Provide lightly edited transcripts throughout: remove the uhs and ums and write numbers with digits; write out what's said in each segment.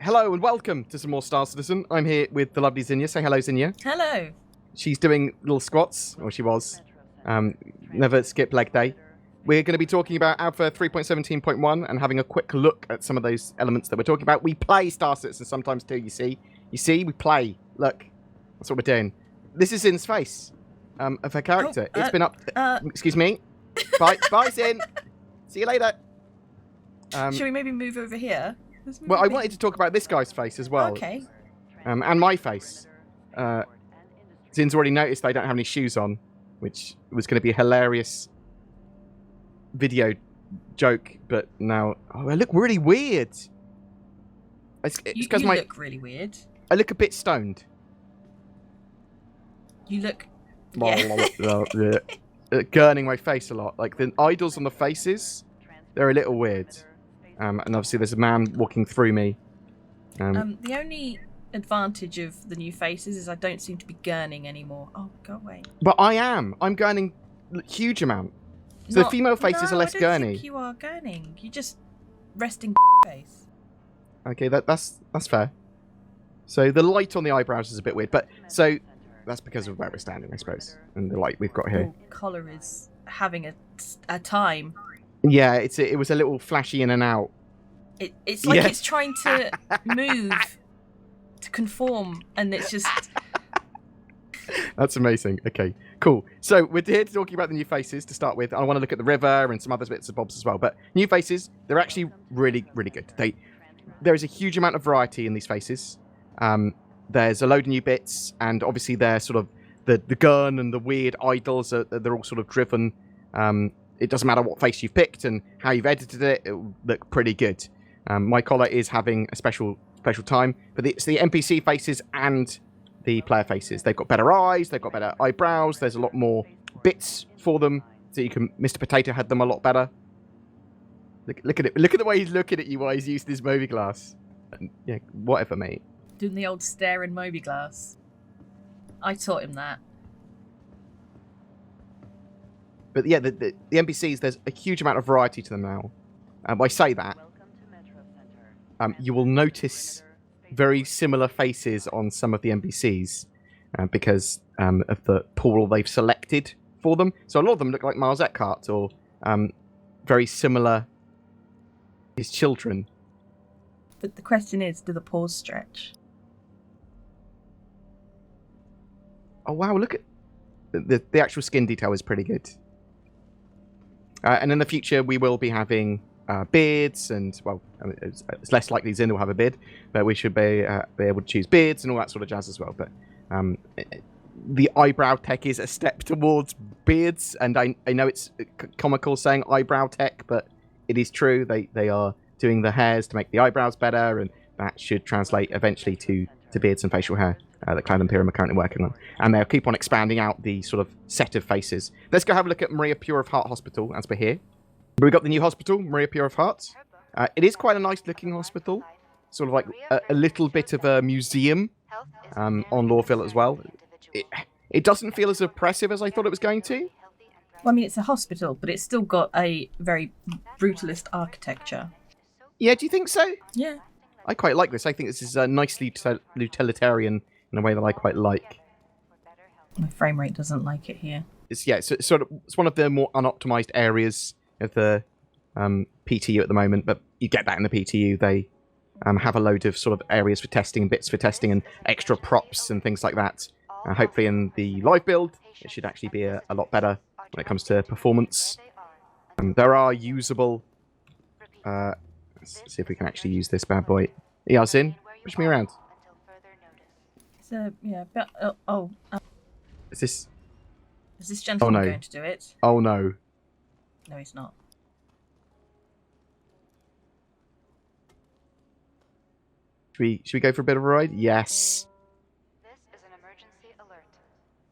Hello and welcome to some more Star Citizen. I'm here with the lovely Zinnia. Say hello, Zinnia. Hello. She's doing little squats, or she was. Never skip leg day. We're going to be talking about Alpha 3.17.1 and having a quick look at some of those elements that we're talking about. We play Star Citizen sometimes too, you see. You see, we play. Look, that's what we're doing. This is Zin's face of her character. It's been up... excuse me. Bye, Zin. See you later. Should we maybe move over here? Well, I wanted to talk about this guy's face as well. Okay. And my face. Zin's already noticed I don't have any shoes on, which was going to be a hilarious video joke, but now... Oh, I look really weird. It's because you look really weird. I look a bit stoned. You look... Gurning my face a lot. Like, the idols on the faces, they're a little weird. And obviously there's a man walking through me. The only advantage of the new faces is I don't seem to be gurning anymore. Oh, go away. But I am. I'm gurning a huge amount. So the female faces are less gurny. I don't gurny. think you are gurning. You're just resting face. Okay, that's fair. So the light on the eyebrows is a bit weird, but so that's because of where we're standing, I suppose, and the light we've got here. Oh, collar is having a time. Yeah, it was a little flashy in and out. It's like it's trying to move to conform, and it's just... That's amazing. Okay, cool. So we're here talking about the new faces to start with. I want to look at the river and some other bits and bobs as well. But new faces, they're actually really, really good. There is a huge amount of variety in these faces. There's a load of new bits, and obviously they're sort of the gun and the weird idols. They're all sort of driven. It doesn't matter what face you've picked and how you've edited it. It will look pretty good. My collar is having a special time, but it's the NPC faces and the player faces. They've got better eyes, they've got better eyebrows, there's a lot more bits for them, so you can... Mr. Potato had them a lot better. Look at it. Look at the way he's looking at you while he's using his movie glass. Yeah, whatever, mate. Doing the old stare in Moby glass. I taught him that. But yeah, the NPCs, there's a huge amount of variety to them now. I say that. You will notice very similar faces on some of the NPCs because of the pool they've selected for them. So a lot of them look like Miles Eckhart or very similar his children. But the question is, do the paws stretch? Oh wow, look at the actual skin detail is pretty good. And in the future, we will be having beards, and well, I mean, it's less likely Zin will have a beard, but we should be able to choose beards and all that sort of jazz as well. But the eyebrow tech is a step towards beards, and I know it's comical saying eyebrow tech, but it is true. They are doing the hairs to make the eyebrows better, and that should translate eventually to beards and facial hair that Cloud Imperium are currently working on. And they'll keep on expanding out the sort of set of faces. Let's go have a look at Maria Pure of Heart Hospital, as we're here. We've got the new hospital, Maria Pure of Heart. It is quite a nice looking hospital. Sort of like a little bit of a museum on Lawville as well. It doesn't feel as oppressive as I thought it was going to. Well, I mean, it's a hospital, but it's still got a very brutalist architecture. Yeah, do you think so? Yeah. I quite like this. I think this is nicely utilitarian in a way that I quite like. My frame rate doesn't like it here. It's one of the more unoptimized areas of the PTU at the moment, but you get that in the PTU. They have a load of sort of areas for testing and bits for testing and extra props and things like that. Hopefully in the live build, it should actually be a lot better when it comes to performance. There are usable... let's see if we can actually use this bad boy. Yeah, Zin, push me around. Yeah, but... Is this gentleman going to do it? Oh, no. No, he's not. Should we go for a bit of a ride? Yes. This is an emergency alert.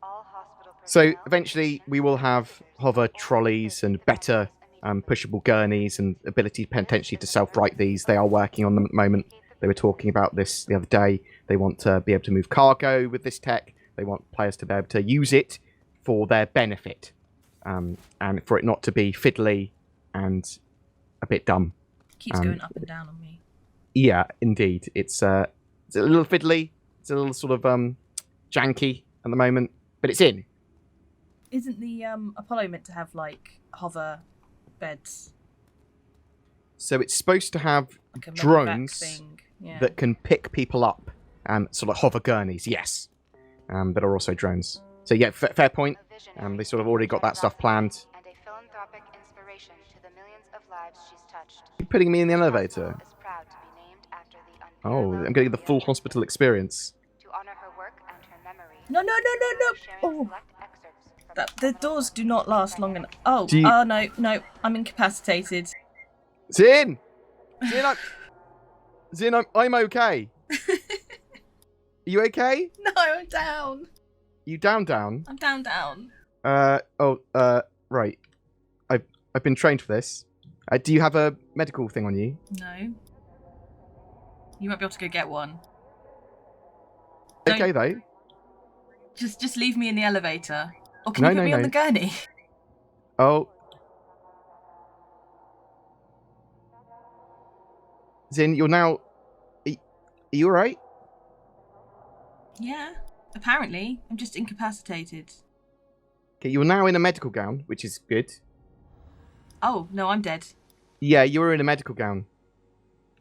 All hospital So eventually we will have hover trolleys and better pushable gurneys and ability potentially to self-right these. They are working on them at the moment. They were talking about this the other day. They want to be able to move cargo with this tech. They want players to be able to use it for their benefit. And for it not to be fiddly and a bit dumb. Keeps going up and down on me. Yeah, indeed. It's a little fiddly. It's a little sort of janky at the moment, but it's in. Isn't the Apollo meant to have like hover beds? So it's supposed to have Like a medevac drones thing. Yeah. that can pick people up, sort of hover gurneys, yes, but are also drones. So yeah, fair point. They sort of already got that stuff planned. And a philanthropic inspiration to the millions of lives she's touched. You're putting me in the This elevator. hospital is proud to be named after the Oh, unparalleled I'm getting the lady full of hospital England. experience. To honor her work and her memory. No. Sharing Oh, select excerpts from the doors do not last long enough. Oh, Do you- oh no, I'm incapacitated. Zin, I'm okay. Are you okay? No, I'm down. You down? I'm down. Right. I've been trained for this. Do you have a medical thing on you? No. You might be able to go get one. Okay though. Just leave me in the elevator. Or can No, you put me on no. the gurney? Oh. Zin, you're now. Are you alright? Yeah. Apparently. I'm just incapacitated. Okay, you're now in a medical gown, which is good. Oh, no, I'm dead. Yeah, you're in a medical gown.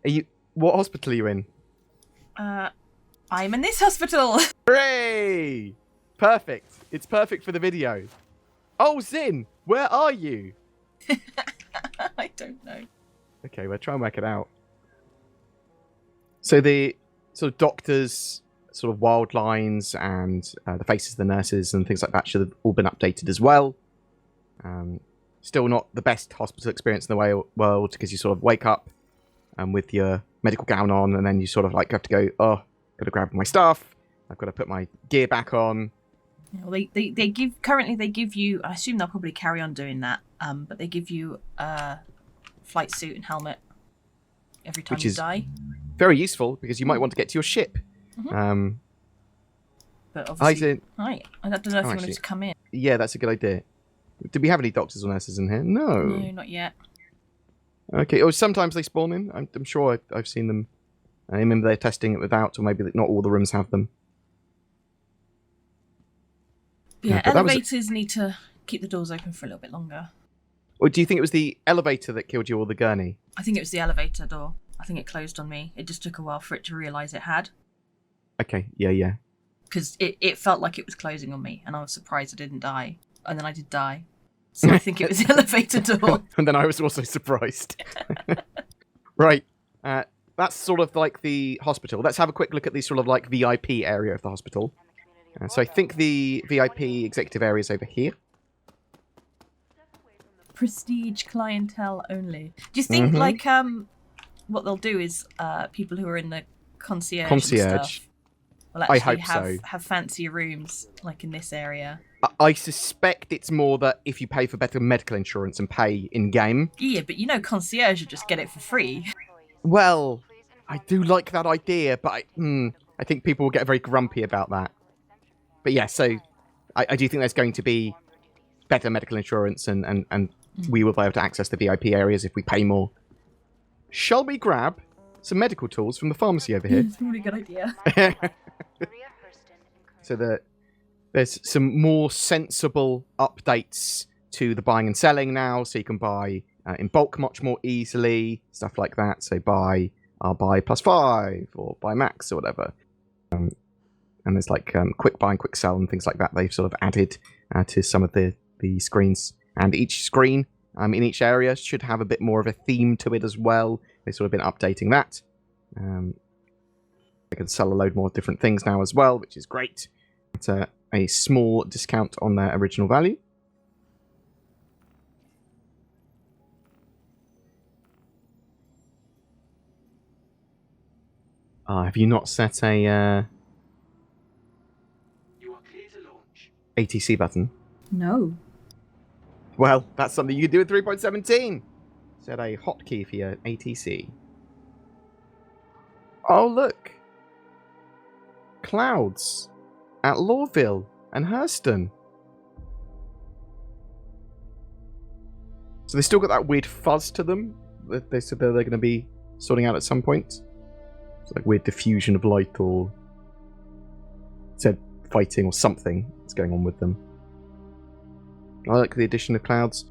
Are you? What hospital are you in? I'm in this hospital. Hooray! Perfect. It's perfect for the video. Oh, Zin, where are you? I don't know. Okay, we'll try and work it out. So the sort of doctors, sort of wild lines, and the faces of the nurses and things like that should have all been updated as well. Still not the best hospital experience in the world because you sort of wake up with your medical gown on, and then you sort of like have to go, oh, got to grab my stuff. I've got to put my gear back on. Well, they give you. I assume they'll probably carry on doing that. But they give you a flight suit and helmet every time Which you is die. very useful because you might want to get to your ship. Mm-hmm. But obviously, Hi. I don't know if you actually, wanted to come in. Yeah, that's a good idea. Did we have any doctors or nurses in here? No. No, not yet. Okay. Oh, sometimes they spawn in. I'm sure I've seen them. I remember they're testing it without, or maybe not all the rooms have them. Yeah, but that was- elevators need to keep the doors open for a little bit longer. Or do you think it was the elevator that killed you or the gurney? I think it was the elevator door. I think it closed on me. It just took a while for it to realise it had. Okay. Yeah. Because it felt like it was closing on me, and I was surprised I didn't die. And then I did die. So I think it was the elevator door. And then I was also surprised. Right. That's sort of like the hospital. Let's have a quick look at the sort of like VIP area of the hospital. So I think the VIP executive area is over here. Prestige clientele only. Do you think like what they'll do is people who are in the concierge and stuff will I actually hope have fancier rooms like in this area? I suspect it's more that if you pay for better medical insurance and pay in game. Yeah, but you know concierge would just get it for free. Well, I do like that idea, but I think people will get very grumpy about that. But yeah, so I do think there's going to be better medical insurance and we will be able to access the VIP areas if we pay more. Shall we grab some medical tools from the pharmacy over here? It's probably a good idea. So there's some more sensible updates to the buying and selling now, so you can buy in bulk much more easily, stuff like that. So I'll buy +5 or buy max or whatever. And there's like quick buy and quick sell and things like that they've sort of added to some of the screens. And each screen in each area should have a bit more of a theme to it as well. They've sort of been updating that. They can sell a load more different things now as well, which is great. It's a small discount on their original value. Have you not set a You are clear to launch. ATC button? No. Well, that's something you can do in 3.17. Set a hotkey for your ATC. Oh, look. Clouds at Lawville and Hurston. So they still got that weird fuzz to them that they said they're going to be sorting out at some point. It's like weird diffusion of light, or said fighting or something that's going on with them. I like the addition of clouds.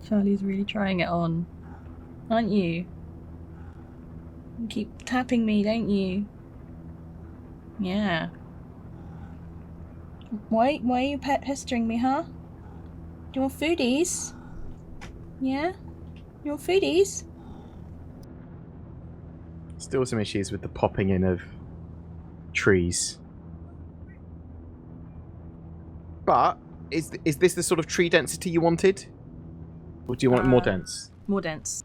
Charlie's really trying it on, aren't you? You keep tapping me, don't you? Yeah. Why are you pestering me, huh? Do you want foodies? Yeah? You want foodies? Still some issues with the popping in of trees. But is this the sort of tree density you wanted? Or do you want it more dense? More dense.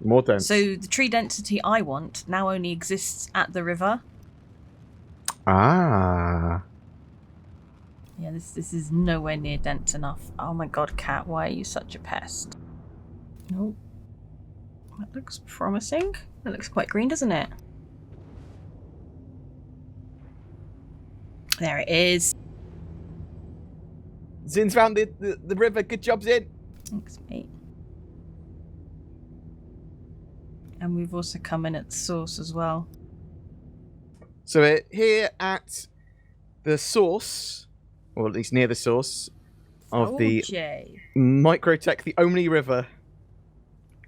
More dense. So the tree density I want now only exists at the river. Ah. Yeah, this is nowhere near dense enough. Oh my god, Cat, why are you such a pest? Nope. That looks promising. That looks quite green, doesn't it? There it is. Zin's found the river. Good job, Zin. Thanks, mate. And we've also come in at the source as well. So we're here at the source, or at least near the source, of the Jay. microTech, the only river.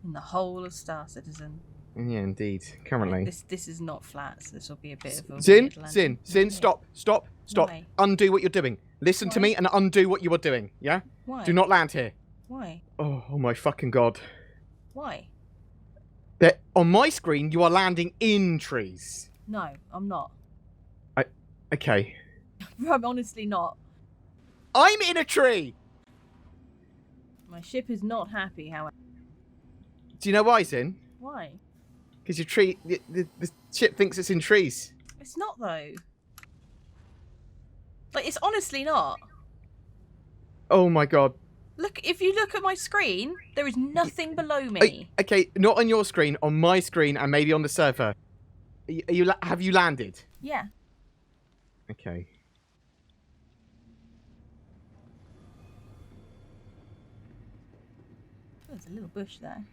In the whole of Star Citizen. Yeah, indeed. Currently. This is not flat, so this will be a bit of a Zin, weird landing. Zin, stop. Why? Undo what you're doing. Listen to Why? me and undo what you are doing, yeah? Why? Do not land here. Why? Oh my fucking god. Why? On my screen, you are landing in trees. No, I'm not. Okay. I'm honestly not. I'm in a tree! My ship is not happy, however. Do you know why, Zin? Why? Because your tree... The ship thinks it's in trees. It's not, though. Like, it's honestly not. Oh my god. Look, if you look at my screen, there is nothing below me. Okay, not on your screen, on my screen, and maybe on the server. Have you landed? Yeah. Okay. There's a little bush there.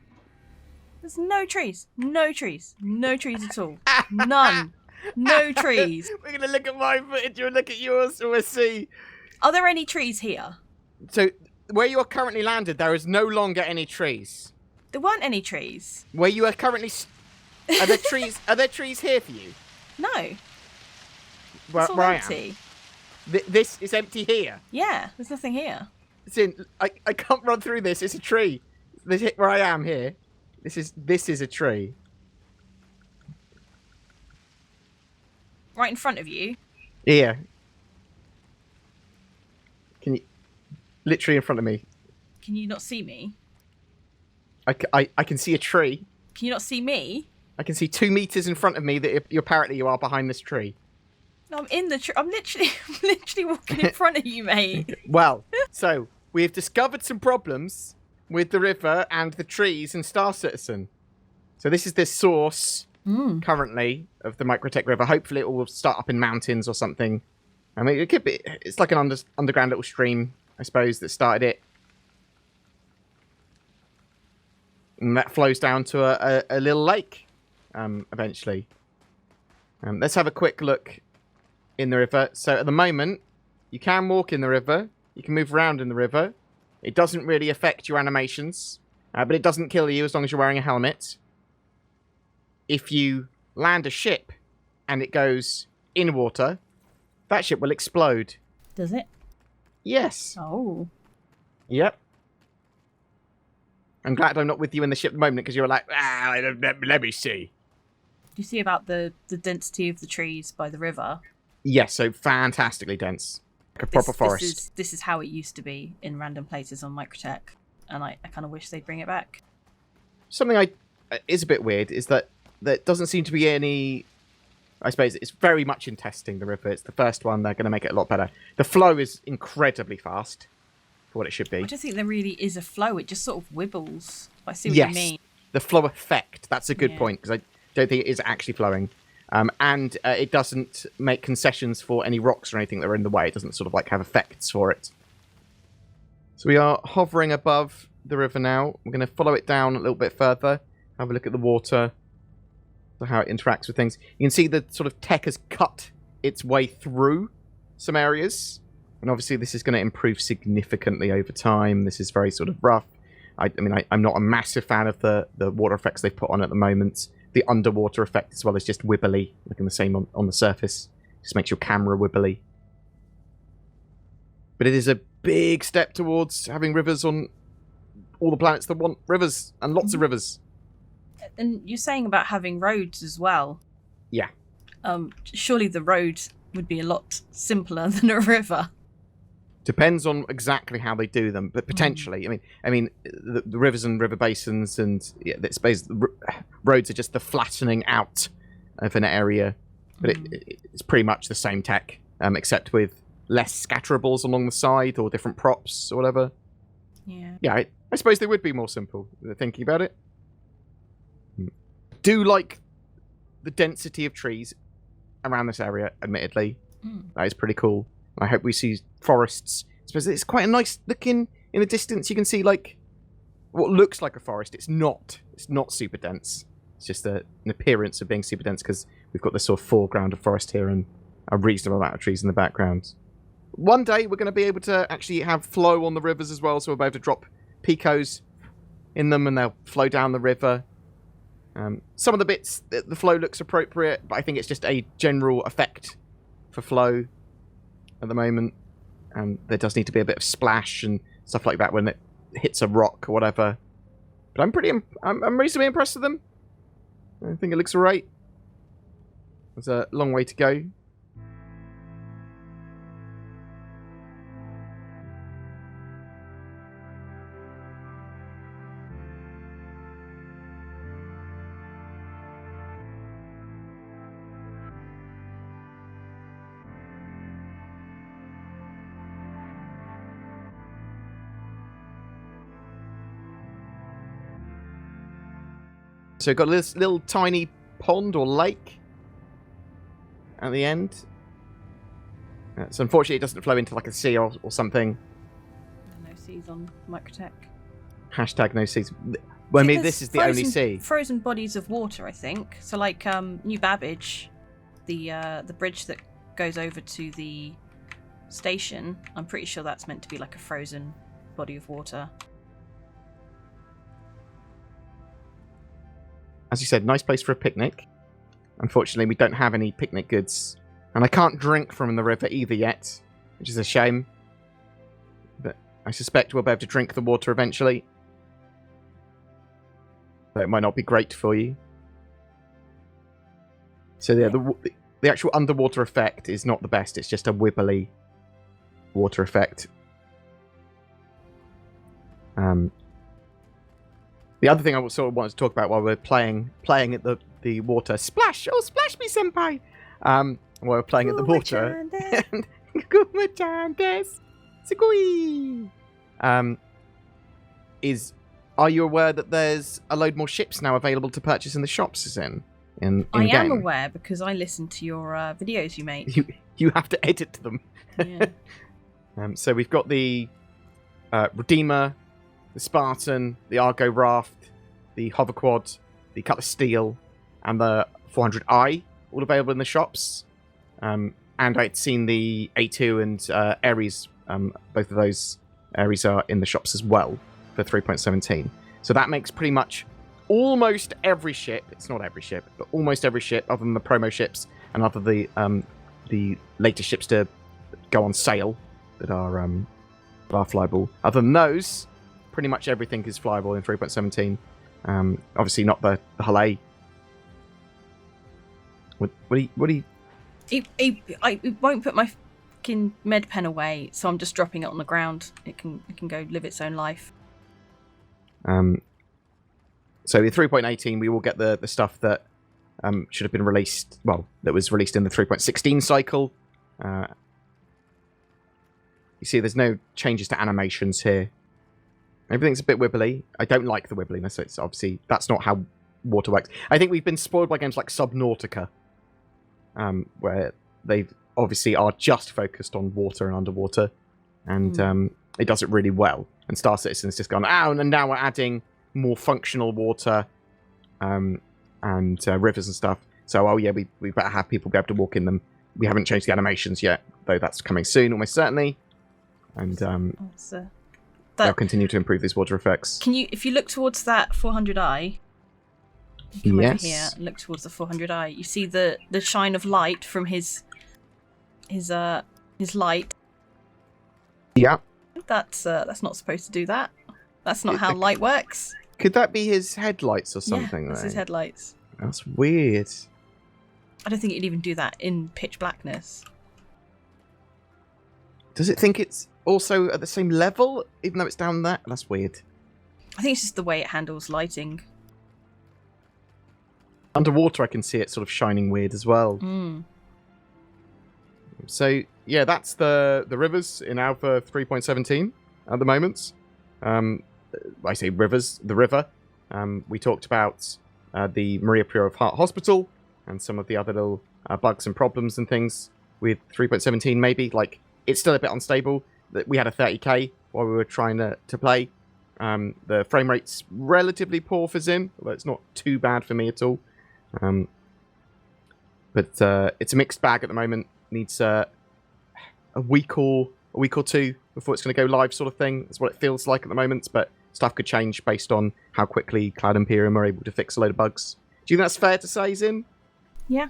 There's no trees. No trees. No trees at all. None. No trees. We're going to look at my footage and look at yours, and we'll see. Are there any trees here? So, where you are currently landed, there is no longer any trees. There weren't any trees. Where you are currently... Are there trees? Are there trees here for you? No. Where, It's all where empty. I am? This is empty here. Yeah, there's nothing here. Zin, I can't run through this. It's a tree. This, where I am here. This is a tree. Right in front of you. Yeah. Can you... Literally in front of me. Can you not see me? I can see a tree. Can you not see me? I can see 2 meters in front of me that apparently you are behind this tree. No, I'm in the tree. I'm literally walking in front of you, mate. Well, so we have discovered some problems with the river and the trees in Star Citizen. So this is the source currently of the microTech river. Hopefully it will start up in mountains or something. I mean, it could be. It's like an underground little stream, I suppose, that started it. And that flows down to a little lake, eventually. Let's have a quick look in the river. So at the moment, you can walk in the river. You can move around in the river. It doesn't really affect your animations, but it doesn't kill you as long as you're wearing a helmet. If you land a ship and it goes in water, that ship will explode. Does it? Yes. Oh. Yep. I'm glad I'm not with you in the ship at the moment because you were like, let me see. Do you see about the density of the trees by the river? Yes, so fantastically dense. Like a proper forest. This is how it used to be in random places on microtech, and I kind of wish they'd bring it back. Something is a bit weird is that there doesn't seem to be any... I suppose it's very much in testing, the river. It's the first one. They're going to make it a lot better. The flow is incredibly fast for what it should be. I don't think there really is a flow. It just sort of wibbles. I see what you mean. The flow effect. That's a good Yeah. point, because I don't think it is actually flowing. And it doesn't make concessions for any rocks or anything that are in the way. It doesn't sort of like have effects for it. So we are hovering above the river now. We're going to follow it down a little bit further. Have a look at the water. How it interacts with things. You can see the sort of tech has cut its way through some areas. And obviously this is going to improve significantly over time. This is very sort of rough. I mean, I'm not a massive fan of the water effects they've put on at the moment. The underwater effect as well is just wibbly, looking the same on the surface. Just makes your camera wibbly. But it is a big step towards having rivers on all the planets that want rivers, and lots of rivers. And you're saying about having roads as well. Yeah. Surely the road would be a lot simpler than a river. Depends on exactly how they do them, but potentially. I mean, the rivers and river basins, and roads are just the flattening out of an area, but it's pretty much the same tech, except with less scatterables along the side or different props or whatever. Yeah. Yeah, I suppose they would be more simple. Thinking about it, do like the density of trees around this area. Admittedly, that is pretty cool. I hope we see forests. I suppose it's quite a nice looking in the distance. You can see like what looks like a forest. It's not super dense. It's just an appearance of being super dense because we've got this sort of foreground of forest here and a reasonable amount of trees in the background. One day we're going to be able to actually have flow on the rivers as well, so we'll be able to drop picos in them and they'll flow down the river. Some of the bits, the flow looks appropriate, but I think it's just a general effect for flow at the moment. And there does need to be a bit of splash and stuff like that when it hits a rock or whatever. But I'm reasonably impressed with them. I think it looks alright. There's a long way to go. So we've got this little tiny pond or lake at the end. So unfortunately it doesn't flow into like a sea or something. No seas on microtech. Hashtag no seas. Well, maybe this is the only sea. Frozen bodies of water, I think. So like New Babbage, the bridge that goes over to the station, I'm pretty sure that's meant to be like a frozen body of water. As you said, nice place for a picnic. Unfortunately, we don't have any picnic goods. And I can't drink from the river either yet, which is a shame. But I suspect we'll be able to drink the water eventually. But it might not be great for you. So yeah, the actual underwater effect is not the best. It's just a wibbly water effect. The other thing I sort of wanted to talk about while we're playing at the water. Splash! Oh, splash me, senpai! While we're playing at the water. Are you aware that there's a load more ships now available to purchase in the shops in I game? am aware because I listen to your videos you make. You have to edit them. Yeah. So we've got the Redeemer, the Spartan, the Argo Raft, the Hoverquad, the Cutlass Steel, and the 400i, all available in the shops. And I'd seen the A2 and Ares, both of those Ares are in the shops as well for 3.17. So that makes pretty much almost every ship, it's not every ship, but almost every ship, other than the promo ships and other the later ships to go on sale that are flyable. Other than those, pretty much everything is flyable in 3.17. Obviously not the hull A. What do you... It won't put my fucking med pen away, so I'm just dropping it on the ground. It can go live its own life. So in 3.18, we will get the stuff that should have been released. Well, that was released in the 3.16 cycle. You see, there's no changes to animations here. Everything's a bit wibbly. I don't like the wibbliness. It's obviously that's not how water works. I think we've been spoiled by games like Subnautica, where they obviously are just focused on water and underwater, and it does it really well. And Star Citizen's just gone, and now we're adding more functional water and rivers and stuff. So, we better have people be able to walk in them. We haven't changed the animations yet, though that's coming soon, almost certainly. And they'll continue to improve these water effects. Can you, if you look towards that 400i, come over here and look towards the 400i. You see the shine of light from his light. Yeah. That's not supposed to do that. That's not how light works. Could that be his headlights or something? Yeah, that's his headlights. That's weird. I don't think it'd even do that in pitch blackness. Does it think it's also at the same level, even though it's down there? That's weird. I think it's just the way it handles lighting. Underwater, I can see it sort of shining weird as well. So, yeah, that's the rivers in Alpha 3.17 at the moment. I say rivers, the river. We talked about the Maria Prior of Heart Hospital and some of the other little bugs and problems and things with 3.17 maybe. Like, it's still a bit unstable. We had a 30k while we were trying to play. The frame rate's relatively poor for Zin, although it's not too bad for me at all. But it's a mixed bag at the moment. Needs a week or two before it's going to go live, sort of thing. That's what it feels like at the moment. But stuff could change based on how quickly Cloud Imperium are able to fix a load of bugs. Do you think that's fair to say, Zin? Yeah.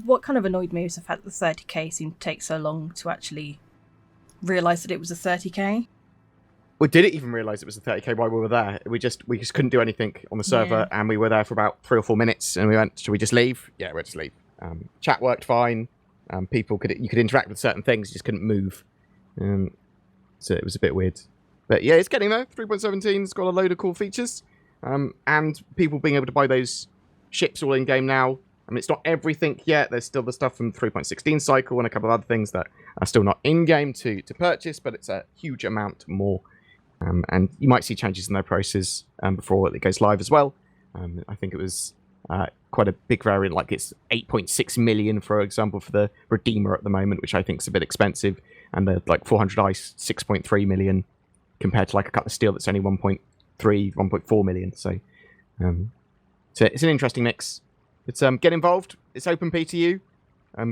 What kind of annoyed me was the fact that the 30k seemed to take so long to actually realise that it was a 30k. Well, did it even realise it was a 30k while we were there? We just couldn't do anything on the server, and we were there for about 3 or 4 minutes, and we went, should we just leave? Yeah, we'll just leave. Chat worked fine. You could interact with certain things, you just couldn't move. So it was a bit weird. But yeah, it's getting there. 3.17's got a load of cool features. And people being able to buy those ships all in-game now. I mean, it's not everything yet. There's still the stuff from 3.16 cycle and a couple of other things that are still not in-game to purchase, but it's a huge amount more. And you might see changes in their prices before it goes live as well. I think it was quite a big variant, like it's 8.6 million, for example, for the Redeemer at the moment, which I think is a bit expensive. And the like 400i, 6.3 million, compared to like a Cut of Steel that's only 1.3, 1.4 million. So it's an interesting mix. It's get involved. It's open PTU.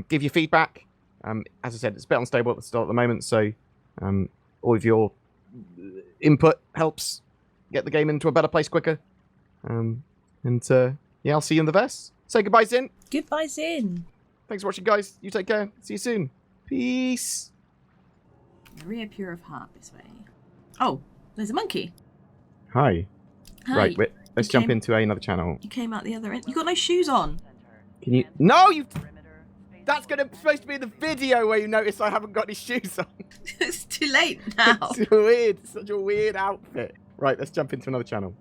Give your feedback. As I said, it's a bit unstable at the start at the moment, so all of your input helps get the game into a better place quicker. Yeah, I'll see you in the verse. Say goodbye, Zin. Goodbye, Zin. Thanks for watching, guys. You take care. See you soon. Peace. Maria Pure of Heart this way. Oh, there's a monkey. Hi. Hi. Right, wait, let's jump into another channel. You came out the other end. You got no shoes on. Can you? No, you. That's supposed to be in the video where you notice I haven't got any shoes on. It's too late now. It's weird. It's such a weird outfit. Right, let's jump into another channel.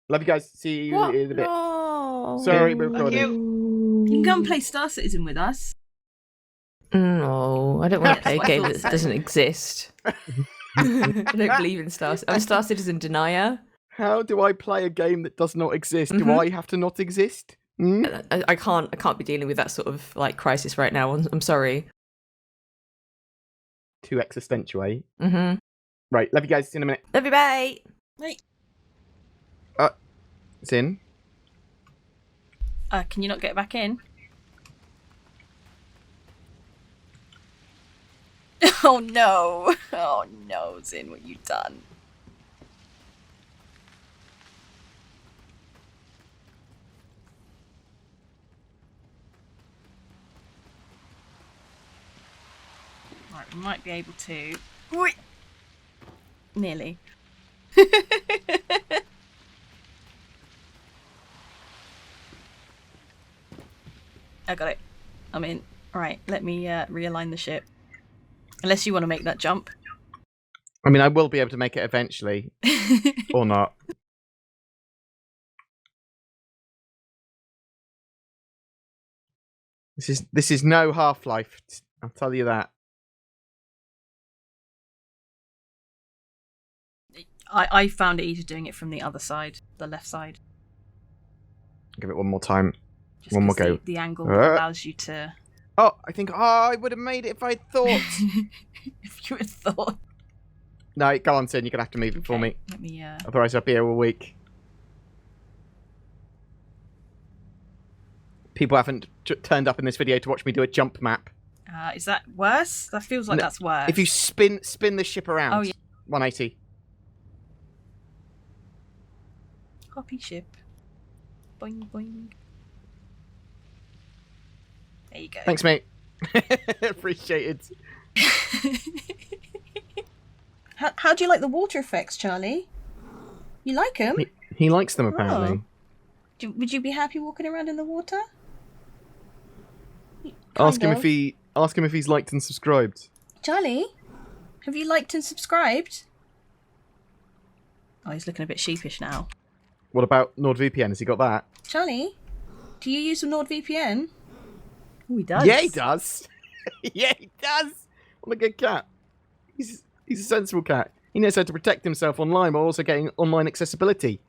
Love you guys. See you in a bit. No. Sorry, we're recording. You can go and play Star Citizen with us. No, I don't want to play a game that doesn't exist. I don't believe in Star. I'm a Star Citizen denier. How do I play a game that does not exist? Do I have to not exist? I can't be dealing with that sort of like crisis right now. I'm sorry. Too existential, eh? Mm-hmm. Right, love you guys. See you in a minute. Love you, bye. Right. It's in. Can you not get back in? Oh no! Oh no, Zin, what you done? Right, we might be able to. Nearly. I got it. I'm in. Right, let me realign the ship. Unless you want to make that jump. I mean, I will be able to make it eventually, or not. This is no Half-Life. I'll tell you that. I found it easier doing it from the other side, the left side. Give it one more time. Just One more 'cause go. The angle allows you to. Oh, I think I would have made it if I thought. If you had thought. No, go on, Sin. You're gonna have to move it for me. Let me. Otherwise, I'll be here all week. People haven't turned up in this video to watch me do a jump map. Is that worse? That feels like that's worse. If you spin the ship around. Oh, yeah. 180. Hoppy ship. Boing boing. There you go. Thanks, mate. Appreciate it. How do you like the water effects, Charlie? You like them? He likes them, apparently. Would you be happy walking around in the water? Ask him if he's liked and subscribed. Charlie, have you liked and subscribed? Oh, he's looking a bit sheepish now. What about NordVPN? Has he got that? Charlie, do you use NordVPN? Oh, he does. Yeah, he does. Yeah, he does. What a good cat. He's a sensible cat. He knows how to protect himself online while also getting online accessibility.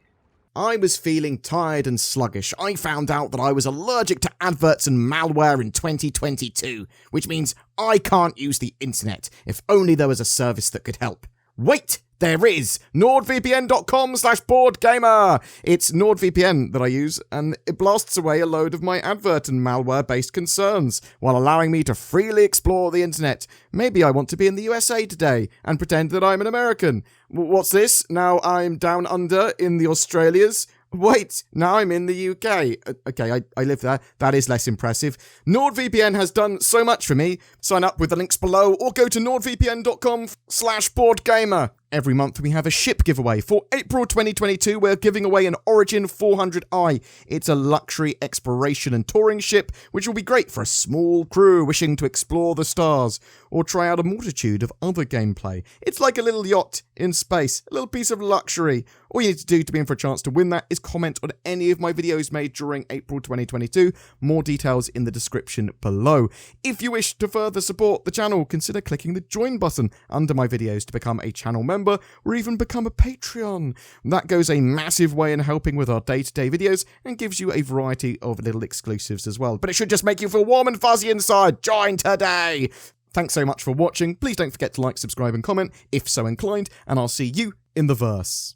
I was feeling tired and sluggish. I found out that I was allergic to adverts and malware in 2022, which means I can't use the internet. If only there was a service that could help. Wait! There is! NordVPN.com/BoredGamer! It's NordVPN that I use, and it blasts away a load of my advert and malware-based concerns, while allowing me to freely explore the internet. Maybe I want to be in the USA today, and pretend that I'm an American. What's this? Now I'm down under in the Australias? Wait, now I'm in the UK. Okay, I live there. That is less impressive. NordVPN has done so much for me. Sign up with the links below or go to nordvpn.com/BoredGamer. Every month we have a ship giveaway. For April 2022, we're giving away an Origin 400i. It's a luxury exploration and touring ship, which will be great for a small crew wishing to explore the stars or try out a multitude of other gameplay. It's like a little yacht in space, a little piece of luxury. All you need to do to be in for a chance to win that is comment on any of my videos made during April 2022. More details in the description below. If you wish to further support the channel, consider clicking the join button under my videos to become a channel member or even become a Patreon. That goes a massive way in helping with our day-to-day videos and gives you a variety of little exclusives as well. But it should just make you feel warm and fuzzy inside. Join today! Thanks so much for watching. Please don't forget to like, subscribe and comment if so inclined, and I'll see you in the verse.